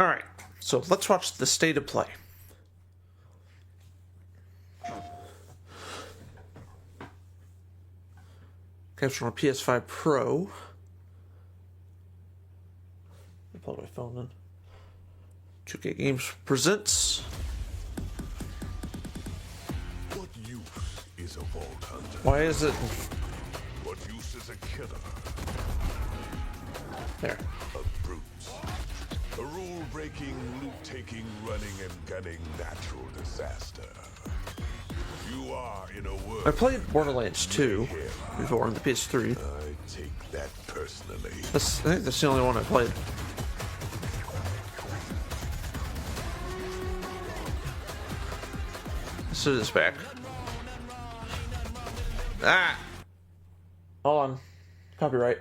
Alright, so let's watch the state of play. Capture on PS5 Pro. I'll plug my phone in. 2K Games presents. What use is a vault hunter? Why is it? What use is a killer? There. A brute. A rule-breaking, loot-taking, running and gunning natural disaster. You are, in a word, I played Borderlands 2 before on the PS3. I take that personally. I think that's the only one I played. Let's do this back. Ah! Hold on. Copyright.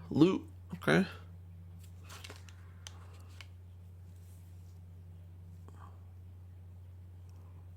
Loot. Okay.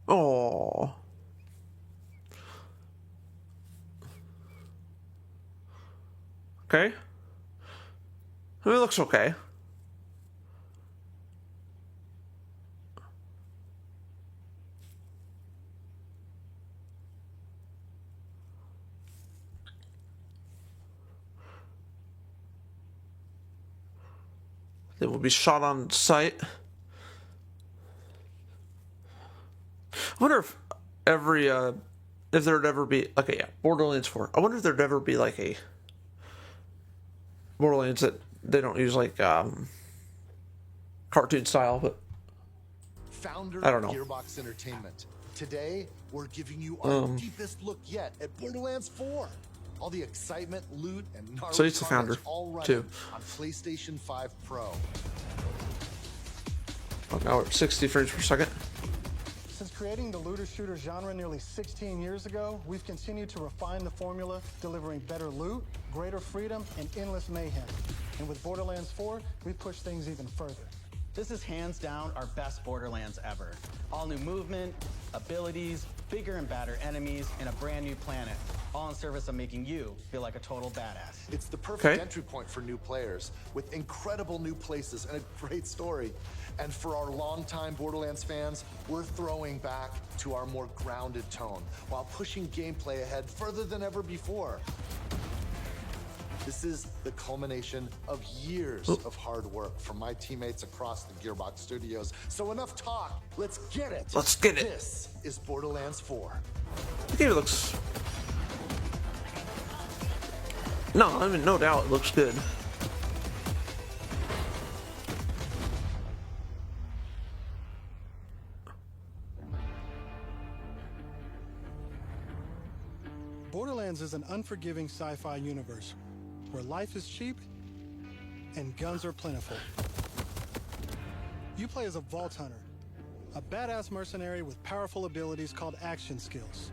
Oh. Okay. I mean, it looks okay. They will be shot on sight. I wonder if every if there'd ever be Borderlands 4. I wonder if there'd ever be like a Borderlands that they don't use like cartoon style, but Founder I don't know. of Gearbox Entertainment. Today, we're giving you our deepest look yet at Borderlands 4. All the excitement, loot, and gnarly So he's the carnage founder, all running too. on PlayStation 5 Pro. oh, now we're at 60 frames per second. Since creating the looter-shooter genre nearly 16 years ago, we've continued to refine the formula, delivering better loot, greater freedom, and endless mayhem. And with Borderlands 4, we push things even further. This is hands down our best Borderlands ever. All new movement, abilities, bigger and badder enemies, and a brand new planet. All in service of making you feel like a total badass. It's the perfect Okay. entry point for new players, with incredible new places and a great story. And for our longtime Borderlands fans, we're throwing back to our more grounded tone, while pushing gameplay ahead further than ever before. This is the culmination of years of hard work from my teammates across the Gearbox studios. So enough talk, let's get it. Let's get it. This is Borderlands 4. The game looks. No, I mean, no doubt it looks good. Borderlands is an unforgiving sci-fi universe where life is cheap and guns are plentiful. You play as a vault hunter, a badass mercenary with powerful abilities called action skills.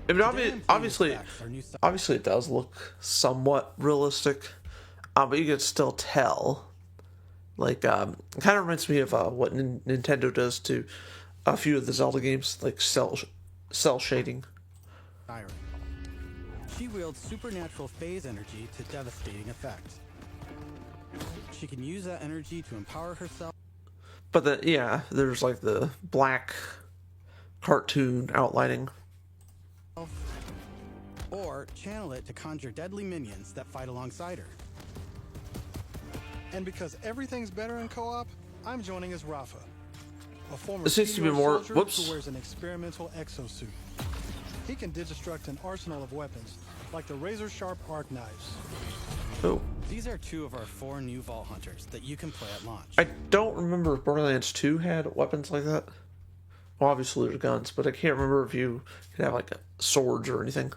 I mean, Today, I'm playing obviously, with facts, our new sci- obviously, it does look somewhat realistic, but you can still tell. Like, it kind of reminds me of what Nintendo does to a few of the Zelda games, like cell shading. Siren. She wields supernatural phase energy to devastating effect. She can use that energy to empower herself. But there's like the black cartoon outlining. Or channel it to conjure deadly minions that fight alongside her. And because everything's better in co-op, I'm joining as Rafa, a former This needs to be female more- soldier whoops. who wears an experimental exosuit. He can deconstruct an arsenal of weapons, like the razor-sharp arc knives. Oh, These are two of our 4 new Vault Hunters that you can play at launch. I don't remember if Borderlands 2 had weapons like that. Well, obviously there's guns, but I can't remember if you could have like swords or anything.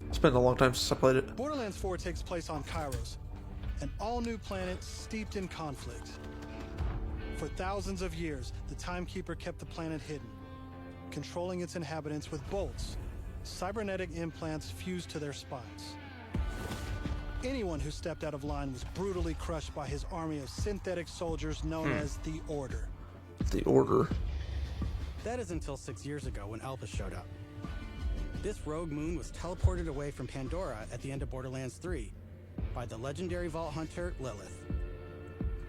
It's been a long time since I played it. Borderlands 4 takes place on Kairos, an all-new planet steeped in conflict. For thousands of years, the Timekeeper kept the planet hidden, controlling its inhabitants with bolts, cybernetic implants fused to their spines. Anyone who stepped out of line was brutally crushed by his army of synthetic soldiers known as the Order. The Order. That is until 6 years ago when Elpis showed up. This rogue moon was teleported away from Pandora at the end of Borderlands 3 by the legendary vault hunter Lilith.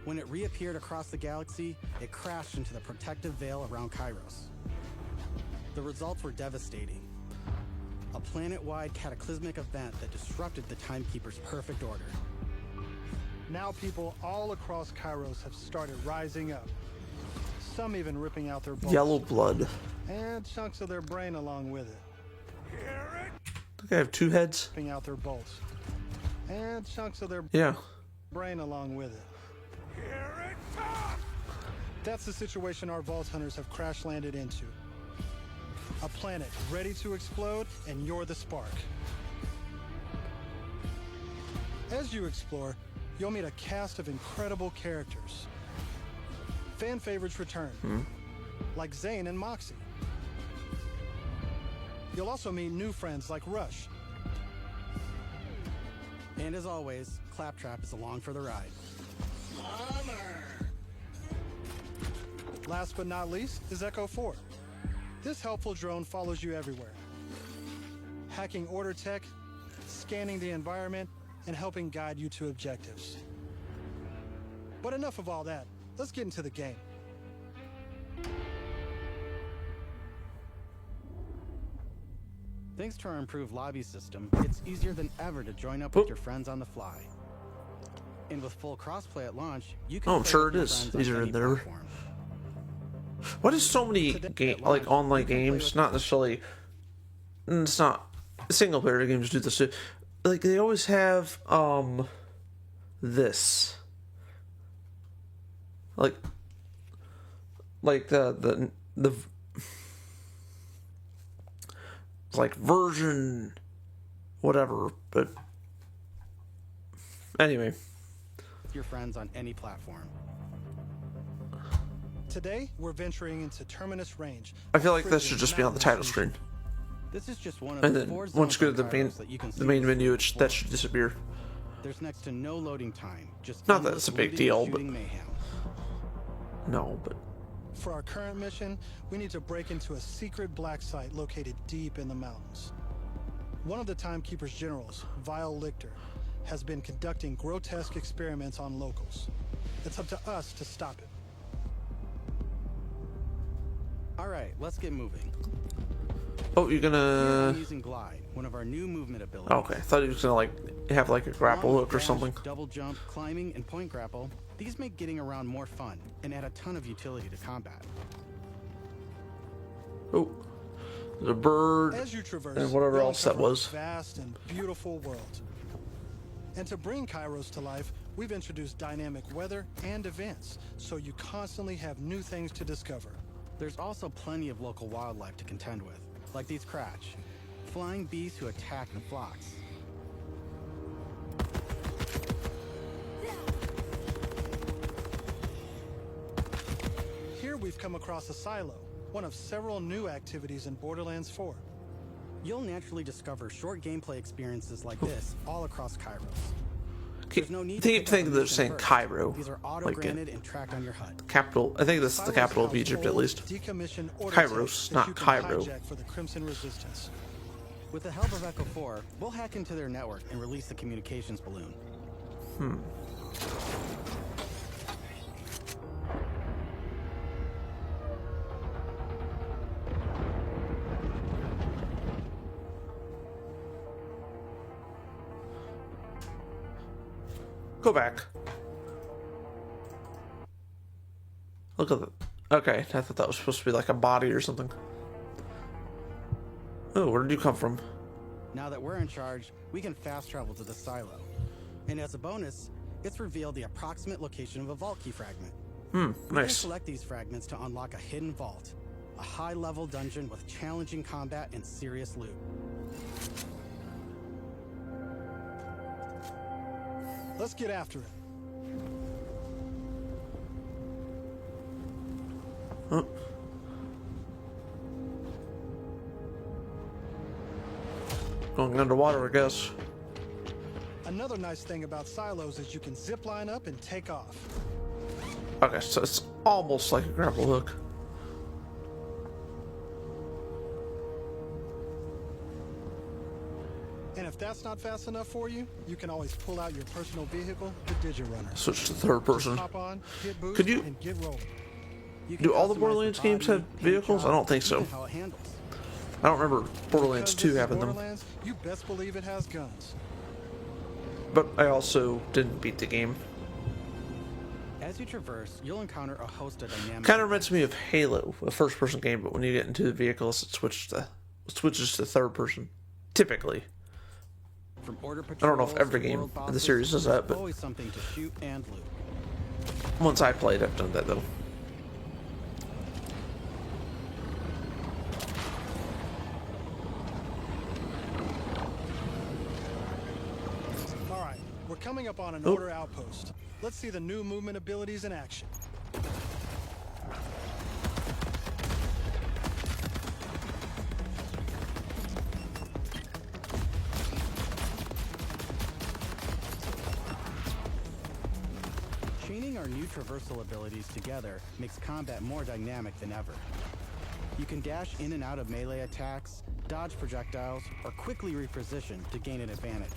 When it reappeared across the galaxy, it crashed into the protective veil around Kairos. The results were devastating. A planet-wide cataclysmic event that disrupted the Timekeeper's perfect order. Now people all across Kairos have started rising up. Some even ripping out their bolts. Yellow blood. And chunks of their brain along with it. I think I have 2 heads. Ripping out their bolts. And chunks of their Yeah. brain along with it. That's the situation our vault hunters have crash landed into. A planet ready to explode, and you're the spark. As you explore, you'll meet a cast of incredible characters. Fan favorites return, like Zane and Moxie. You'll also meet new friends like Rush. And as always, Claptrap is along for the ride. Last but not least is Echo 4. This helpful drone follows you everywhere, hacking order tech, scanning the environment, and helping guide you to objectives. But enough of all that. Let's get into the game. Thanks to our improved lobby system, it's easier than ever to join up with your friends on the fly. And with full crossplay at launch, you can Oh, I'm play sure with it your is friends on easier any in there. platform. What is so many like online games? Not necessarily. It's not single player games do this too. Like they always have this. Like the like version whatever, but anyway. With your friends on any platform. Today, we're venturing into Terminus Range. I feel like this should just be on the title screen. This is just one of And the then 4 zones once you go on to the Kairos that you can see main with menu, full that should disappear. There's next to no loading time. Just Not that endless it's a big looting, deal, but shooting mayhem. no, but For our current mission, we need to break into a secret black site located deep in the mountains. One of the Timekeeper's generals, Vile Lichter, has been conducting grotesque experiments on locals. It's up to us to stop it. All right, let's get moving. oh, you're Here gonna. I'm using Glide, one of our new movement abilities. Okay, I thought he was gonna like have like a grapple Along hook with or dash, something. Double jump, climbing, and point grapple, these make getting around more fun and add a ton of utility to combat. Oh, the bird As you traverse, and whatever you'll else that uncover a was. vast and beautiful world. And to bring Kairos to life, we've introduced dynamic weather and events, so you constantly have new things to discover. There's also plenty of local wildlife to contend with, like these Kratch, flying beasts who attack in flocks. Here we've come across a silo, one of several new activities in Borderlands 4. You'll naturally discover short gameplay experiences like this all across Kairos. There's no need to Keep pick up thinking a they're mission saying first. Cairo, These are like auto-granted and tracked on your HUD. capital. I think this is the Silos capital of house Egypt at old, least. decommissioned order Kairos, tech that not you can Cairo. hijack for the Crimson Resistance. With the help of Echo 4, we'll hack into their network and release the communications balloon. Go back. Look at that. Okay, I thought that was supposed to be like a body or something. Oh, where did you come from? Now that we're in charge, we can fast travel to the silo. And as a bonus, it's revealed the approximate location of a vault key fragment. We can Nice. select these fragments to unlock a hidden vault, a high-level dungeon with challenging combat and serious loot. Let's get after it. Oh. Going underwater, I guess. Another nice thing about silos is you can zip line up and take off. Okay, so it's almost like a grapple hook. And if that's not fast enough for you, you can always pull out your personal vehicle, the Digirunner. Switch to third person. Hop on, hit boost, Could you- and get rolling. You can Do all the customize Borderlands games body, have paint vehicles? I job, don't think so. even how it handles. I don't remember Borderlands Because 2 this is having them. Borderlands, you best believe it has guns. But I also didn't beat the game. As you traverse, you'll encounter a host of dynamic. Kind of reminds me of Halo, a first-person game, but when you get into the vehicles, it switches to third person. Typically. From order I don't know if patrols every to game world in the bosses, series does that, there's but always something to shoot and loot. once I played, I've done that though. All right, we're coming up on an Oh. order outpost. Let's see the new movement abilities in action. Chaining our new traversal abilities together makes combat more dynamic than ever. You can dash in and out of melee attacks, dodge projectiles, or quickly reposition to gain an advantage.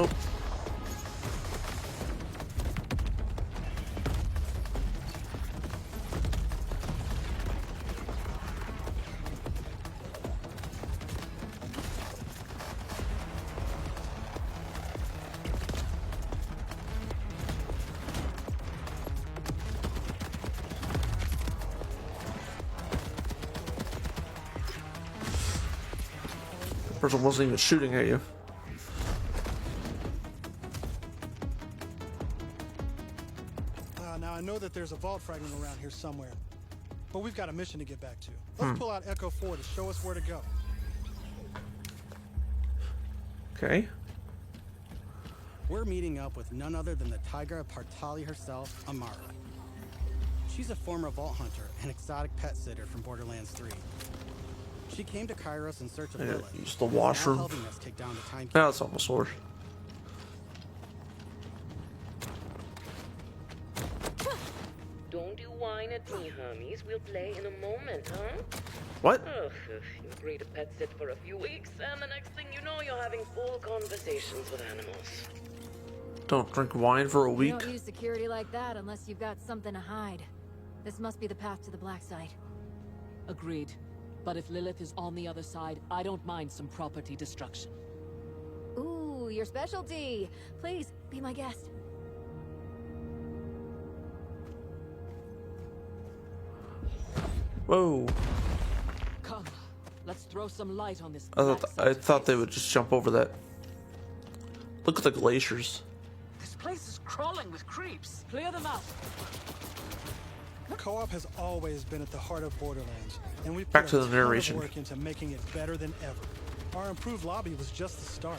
Oh. Person wasn't even shooting at you. Now I know that there's a vault fragment around here somewhere, but we've got a mission to get back to. Let's pull out Echo 4 to show us where to go. Okay. We're meeting up with none other than the Tigra Partali herself, Amara. She's a former vault hunter and exotic pet sitter from Borderlands 3. She came to Kairos in search of I gotta Lilith, use the and is now washroom. helping us take down the Timekeeper. Now it's almost over. Don't you whine at me, homies. We'll play in a moment, huh? What? Ugh, you agree to pet sit for a few weeks, and the next thing you know, you're having full conversations with animals. Don't drink wine for a You week. don't use security like that unless you've got something to hide. This must be the path to the black side. Agreed. But if Lilith is on the other side, I don't mind some property destruction. Ooh, your specialty. Please, be my guest. Whoa. Come, let's throw some light on this. I thought they would just jump over that. Look at the glaciers. This place is crawling with creeps. Clear them out. Co-op has always been at the heart of Borderlands, and we've Back put to a the ton narration. of work into making it better than ever. Our improved lobby was just the start.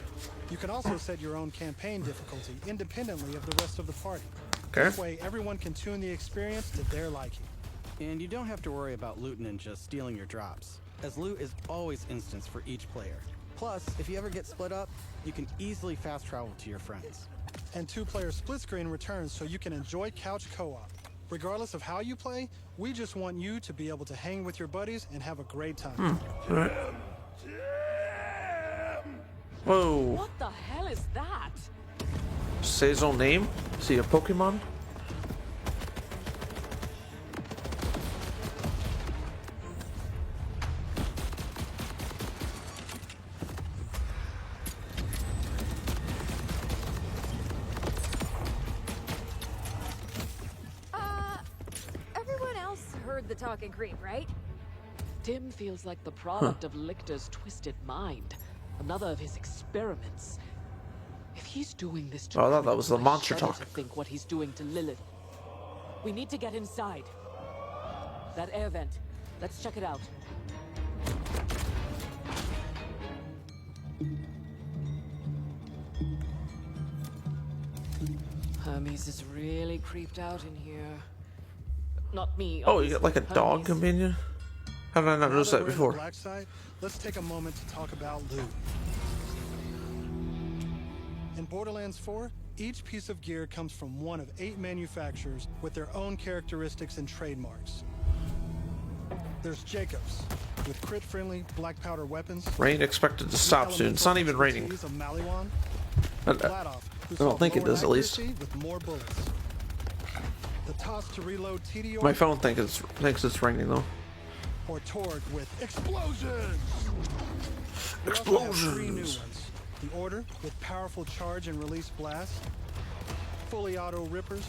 You can also set your own campaign difficulty independently of the rest of the party. Okay. This way, everyone can tune the experience to their liking. And you don't have to worry about looting and just stealing your drops, as loot is always instanced for each player. Plus, if you ever get split up, you can easily fast travel to your friends. And two-player split screen returns so you can enjoy couch co-op. Regardless of how you play, we just want you to be able to hang with your buddies and have a great time. Alright. Whoa. What the hell is that? Say his own name? Is he a Pokemon? Everyone else heard the talking creep, right? Tim feels like the product of Lictor's twisted mind. Another of his experiments. If he's doing this to Oh, I thought that was the I monster shudder talk. to think what he's doing to Lilith. We need to get inside. That air vent. Let's check it out. Hermes is really creeped out in here. Not me. Oh, you got like a obviously, dog Hermes. companion? How did I not Now notice that that we're in before? the black side, let's take a moment to talk about loot. In Borderlands 4, each piece of gear comes from one of 8 manufacturers with their own characteristics and trademarks. There's Jacobs, with crit-friendly black powder weapons. Rain expected to stop soon. It's not even raining. Of Maliwan, I Vladoff, who don't think it does, at least. with more bullets. The toss to reload TDR. My phone thinks it's raining though. Or Torg with explosions. We also have 3 new ones. The Order with powerful charge and release blasts, fully auto rippers,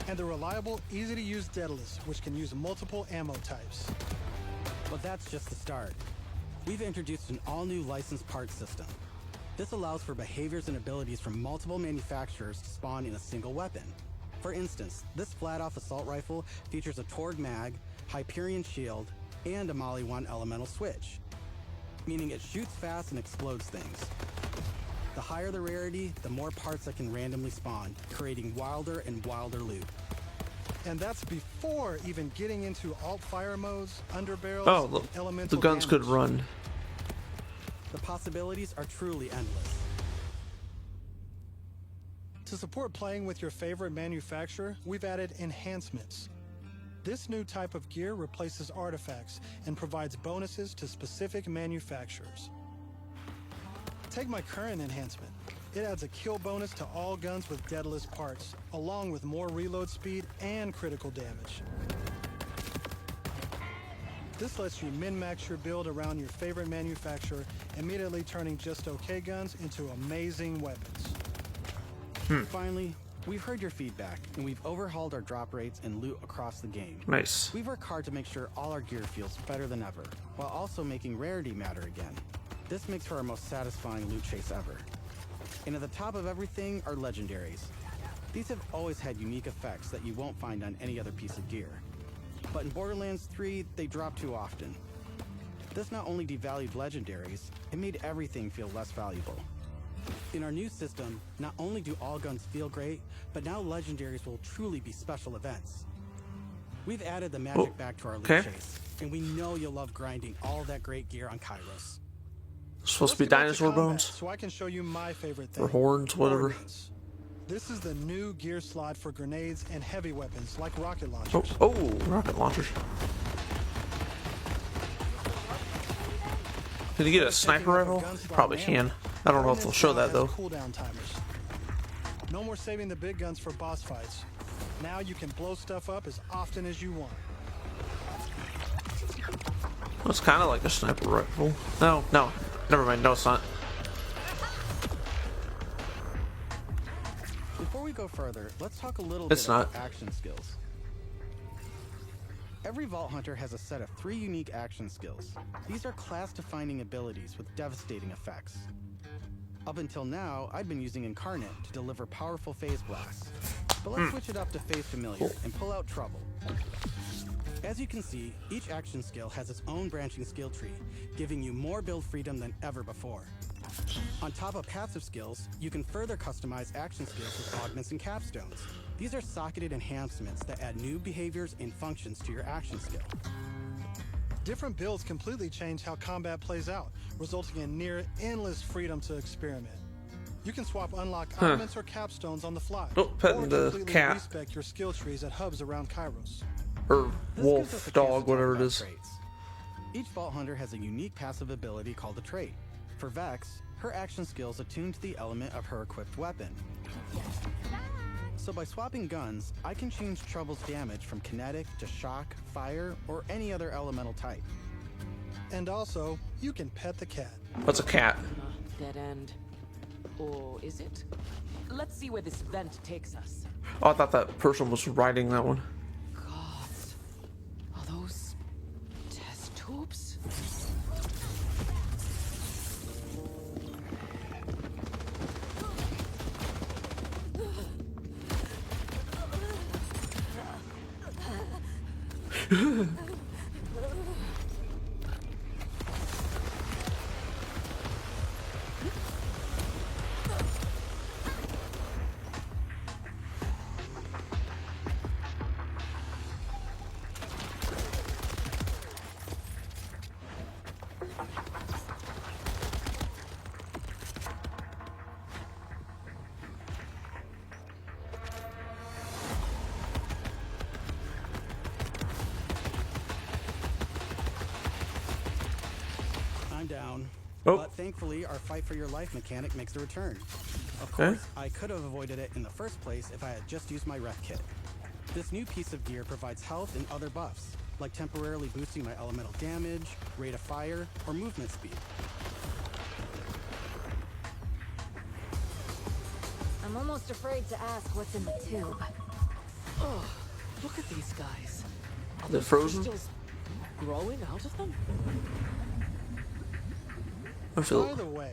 and the reliable, easy-to-use Daedalus, which can use multiple ammo types. But that's just the start. We've introduced an all-new licensed parts system. This allows for behaviors and abilities from multiple manufacturers to spawn in a single weapon. For instance, this flat-off assault rifle features a Torg mag, Hyperion shield, and a Maliwan elemental switch, meaning it shoots fast and explodes things. The higher the rarity, the more parts that can randomly spawn, creating wilder and wilder loot. And that's before even getting into alt-fire modes, underbarrels, Oh, and the elemental guns could damage. run. The possibilities are truly endless. To support playing with your favorite manufacturer, we've added enhancements. This new type of gear replaces artifacts and provides bonuses to specific manufacturers. Take my current enhancement. It adds a kill bonus to all guns with Daedalus parts, along with more reload speed and critical damage. This lets you min-max your build around your favorite manufacturer, immediately turning just okay guns into amazing weapons. Finally, we've heard your feedback, and we've overhauled our drop rates and loot across the game. Nice. We've worked hard to make sure all our gear feels better than ever, while also making rarity matter again. This makes for our most satisfying loot chase ever. And at the top of everything are legendaries. These have always had unique effects that you won't find on any other piece of gear. But in Borderlands 3, they drop too often. This not only devalued legendaries, it made everything feel less valuable. In our new system, not only do all guns feel great, but now legendaries will truly be special events. We've added the magic back to our loot chase, and we know you'll love grinding all that great gear on Kairos. Supposed to be Let's get back dinosaur combat, bones so I can show you my favorite thing. or horns, whatever. Ordnance. This is the new gear slot for grenades and heavy weapons like rocket launchers. Oh, rocket launchers. Can you get a sniper rifle? Probably can. I don't know if they'll show that though. Cooldown timers. No more saving the big guns for boss fights. Now you can blow stuff up as often as you want. It's kind of like a sniper rifle. No, never mind. No, it's not. Before we go further, let's talk a little It's bit not. about action skills. Every Vault Hunter has a set of 3 unique action skills. These are class-defining abilities with devastating effects. Up until now, I'd been using Incarnate to deliver powerful phase blasts. But let's switch it up to Phase Familiar and pull out Trouble. As you can see, each action skill has its own branching skill tree, giving you more build freedom than ever before. On top of passive skills, you can further customize action skills with augments and capstones. These are socketed enhancements that add new behaviors and functions to your action skill. Different builds completely change how combat plays out, resulting in near endless freedom to experiment. You can swap unlocked augments or capstones on the fly, Oh, or petting the completely cat. respec your skill trees at hubs around Kairos. Or This gives us a wolf, chance to dog, talk whatever it about is. traits. Each Vault Hunter has a unique passive ability called a trait. For Vex, her action skills attune to the element of her equipped weapon. So by swapping guns, I can change Trouble's damage from kinetic to shock, fire, or any other elemental type. And also, you can pet the cat. What's a cat? Dead end. Or is it? Let's see where this vent takes us. Oh, I thought that person was riding that one. Gods. Are those test tubes? I'm down. Oh. But thankfully, our fight for your life mechanic makes a return. Of Okay. course, I could have avoided it in the first place if I had just used my ref kit. This new piece of gear provides health and other buffs, like temporarily boosting my elemental damage, rate of fire, or movement speed. I'm almost afraid to ask what's in the tube. Oh, look at these guys. Are They're those frozen? crystals growing out of them? I feel. By the way,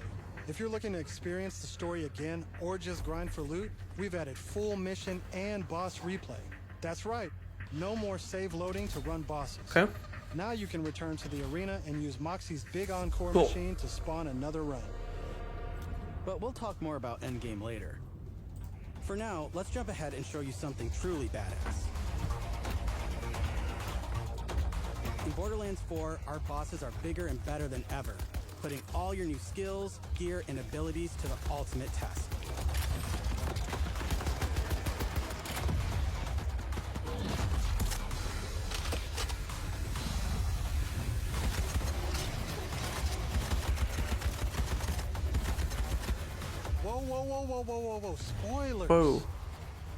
if you're looking to experience the story again or just grind for loot, we've added full mission and boss replay. That's right, no more save loading to run bosses. Okay. Now you can return to the arena and use Moxie's big encore Cool. machine to spawn another run. But we'll talk more about endgame later. For now, let's jump ahead and show you something truly badass. In Borderlands 4, our bosses are bigger and better than ever, putting all your new skills, gear, and abilities to the ultimate test. Whoa, spoilers! Whoa.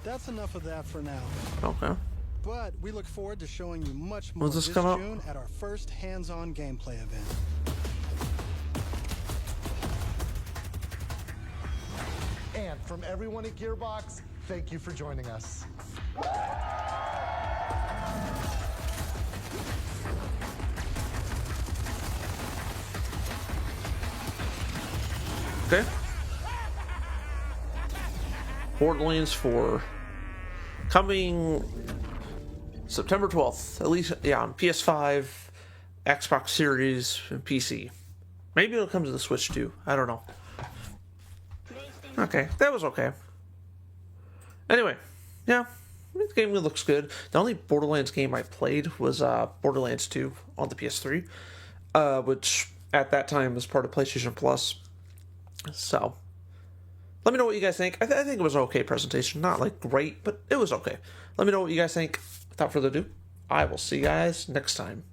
That's enough of that for now. Okay. But we look forward to showing you much more When's this this come out? June at our first hands-on gameplay event. And from everyone at Gearbox, thank you for joining us. Okay. Borderlands 4 coming September 12th, at least, yeah, on PS5, Xbox Series, and PC. Maybe it'll come to the Switch too. I don't know. Okay, that was okay. Anyway, yeah, the game looks good. The only Borderlands game I played was Borderlands 2 on the PS3, which at that time was part of PlayStation Plus. So, let me know what you guys think. I think it was an okay presentation. Not like great, but it was okay. Let me know what you guys think. Without further ado, I will see you guys next time.